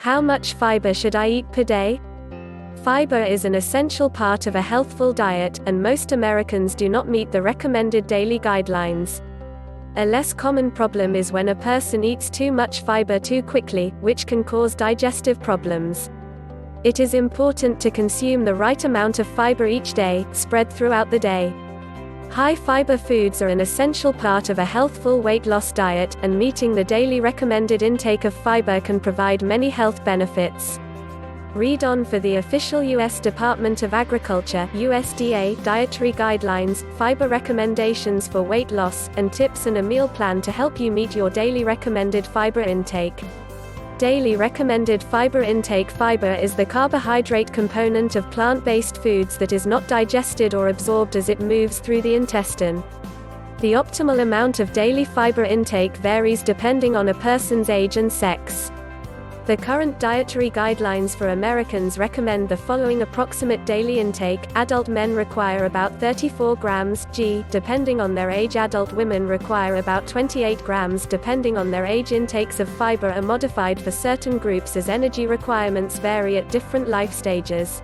How much fiber should I eat per day? Fiber is an essential part of a healthful diet, and most Americans do not meet the recommended daily guidelines. A less common problem is when a person eats too much fiber too quickly, which can cause digestive problems. It is important to consume the right amount of fiber each day, spread throughout the day. High fiber foods are an essential part of a healthful weight loss diet, and meeting the daily recommended intake of fiber can provide many health benefits. Read on for the official U.S. Department of Agriculture (USDA) dietary guidelines, fiber recommendations for weight loss, and tips and a meal plan to help you meet your daily recommended fiber intake. Daily recommended fiber intake. Fiber is the carbohydrate component of plant-based foods that is not digested or absorbed as it moves through the intestine. The optimal amount of daily fiber intake varies depending on a person's age and sex. The current dietary guidelines for Americans recommend the following approximate daily intake. Adult men require about 34 grams g, depending on their age. Adult women require about 28 grams depending on their age. Intakes of fiber are modified for certain groups as energy requirements vary at different life stages.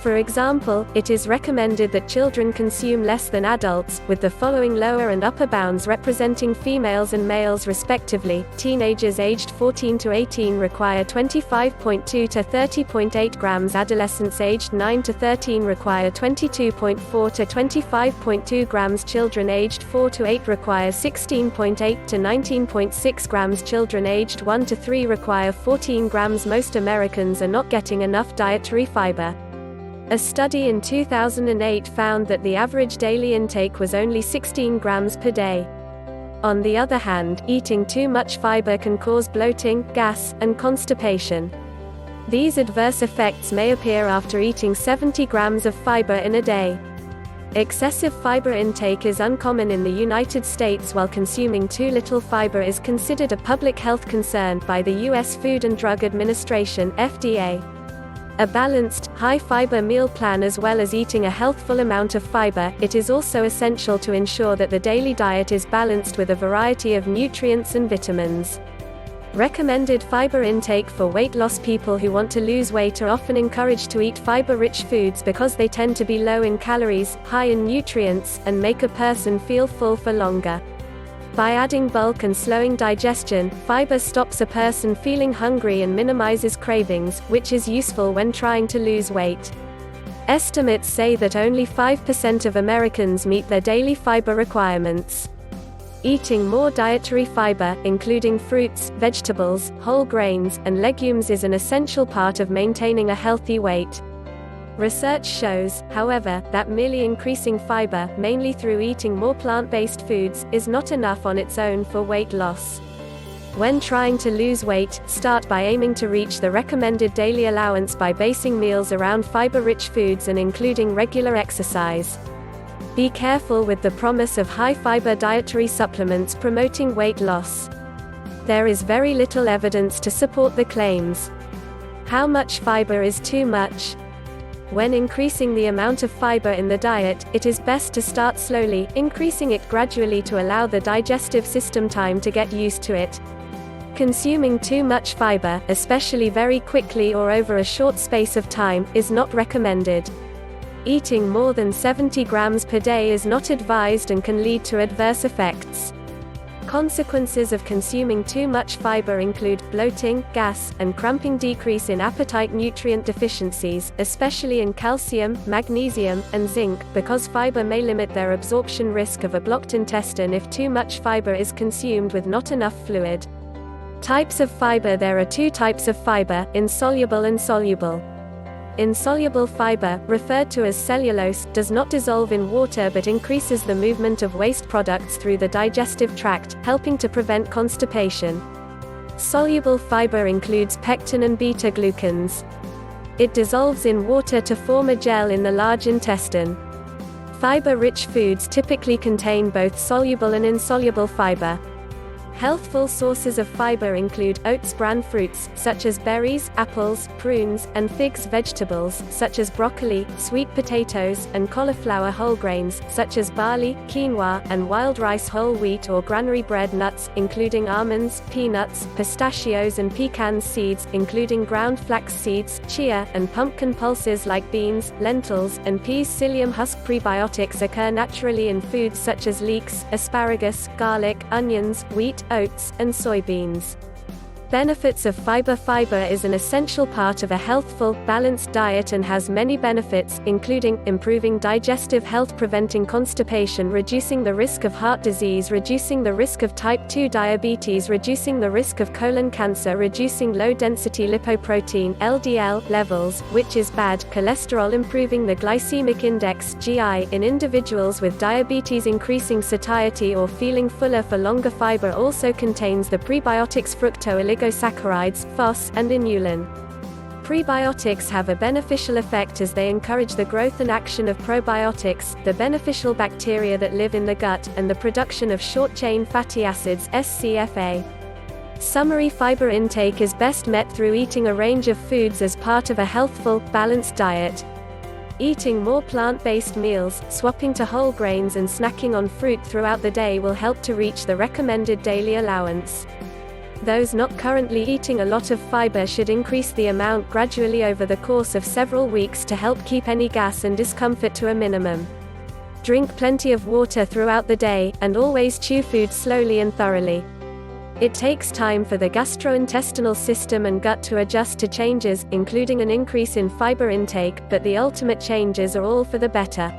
For example, it is recommended that children consume less than adults, with the following lower and upper bounds representing females and males respectively. Teenagers aged 14 to 18 require 25.2 to 30.8 grams. Adolescents aged 9 to 13 require 22.4 to 25.2 grams. Children aged 4 to 8 require 16.8 to 19.6 grams. Children aged 1 to 3 require 14 grams. Most Americans are not getting enough dietary fiber. A study in 2008 found that the average daily intake was only 16 grams per day. On the other hand, eating too much fiber can cause bloating, gas, and constipation. These adverse effects may appear after eating 70 grams of fiber in a day. Excessive fiber intake is uncommon in the United States, while consuming too little fiber is considered a public health concern by the U.S. Food and Drug Administration (FDA). A balanced, high-fiber meal plan as well as eating a healthful amount of fiber. It is also essential to ensure that the daily diet is balanced with a variety of nutrients and vitamins. Recommended fiber intake for weight loss. People who want to lose weight are often encouraged to eat fiber-rich foods because they tend to be low in calories, high in nutrients, and make a person feel full for longer. By adding bulk and slowing digestion, fiber stops a person feeling hungry and minimizes cravings, which is useful when trying to lose weight. Estimates say that only 5% of Americans meet their daily fiber requirements. Eating more dietary fiber, including fruits, vegetables, whole grains, and legumes, is an essential part of maintaining a healthy weight. Research shows, however, that merely increasing fiber, mainly through eating more plant-based foods, is not enough on its own for weight loss. When trying to lose weight, start by aiming to reach the recommended daily allowance by basing meals around fiber-rich foods and including regular exercise. Be careful with the promise of high-fiber dietary supplements promoting weight loss. There is very little evidence to support the claims. How much fiber is too much? When increasing the amount of fiber in the diet, it is best to start slowly, increasing it gradually to allow the digestive system time to get used to it. Consuming too much fiber, especially very quickly or over a short space of time, is not recommended. Eating more than 70 grams per day is not advised and can lead to adverse effects. Consequences of consuming too much fiber include bloating, gas, and cramping. Decrease in appetite. Nutrient deficiencies, especially in calcium, magnesium, and zinc, because fiber may limit their absorption. Risk of a blocked intestine if too much fiber is consumed with not enough fluid. Types of fiber. There are two types of fiber, insoluble and soluble. Insoluble fiber, referred to as cellulose, does not dissolve in water but increases the movement of waste products through the digestive tract, helping to prevent constipation. Soluble fiber includes pectin and beta-glucans. It dissolves in water to form a gel in the large intestine. Fiber-rich foods typically contain both soluble and insoluble fiber. Healthful sources of fiber include oats bran fruits, such as berries, apples, prunes, and figs, vegetables, such as broccoli, sweet potatoes, and cauliflower, whole grains, such as barley, quinoa, and wild rice, whole wheat or granary bread, nuts, including almonds, peanuts, pistachios and pecans, seeds, including ground flax seeds, chia, and pumpkin pulses like beans, lentils, and peas. Psyllium husk. Prebiotics occur naturally in foods such as leeks, asparagus, garlic, onions, wheat, oats, and soybeans. Benefits of fiber. Fiber is an essential part of a healthful, balanced diet and has many benefits, including improving digestive health, preventing constipation, reducing the risk of heart disease, reducing the risk of type 2 diabetes, reducing the risk of colon cancer, reducing low-density lipoprotein (LDL) levels, which is bad cholesterol, improving the glycemic index (GI) in individuals with diabetes, increasing satiety or feeling fuller for longer. Fiber also contains the prebiotics fructooligosaccharides (FOS) and inulin. Prebiotics have a beneficial effect as they encourage the growth and action of probiotics, the beneficial bacteria that live in the gut, and the production of short-chain fatty acids (SCFA). Summary: fiber intake is best met through eating a range of foods as part of a healthful, balanced diet. Eating more plant-based meals, swapping to whole grains and snacking on fruit throughout the day will help to reach the recommended daily allowance. Those not currently eating a lot of fiber should increase the amount gradually over the course of several weeks to help keep any gas and discomfort to a minimum. Drink plenty of water throughout the day, and always chew food slowly and thoroughly. It takes time for the gastrointestinal system and gut to adjust to changes, including an increase in fiber intake, but the ultimate changes are all for the better.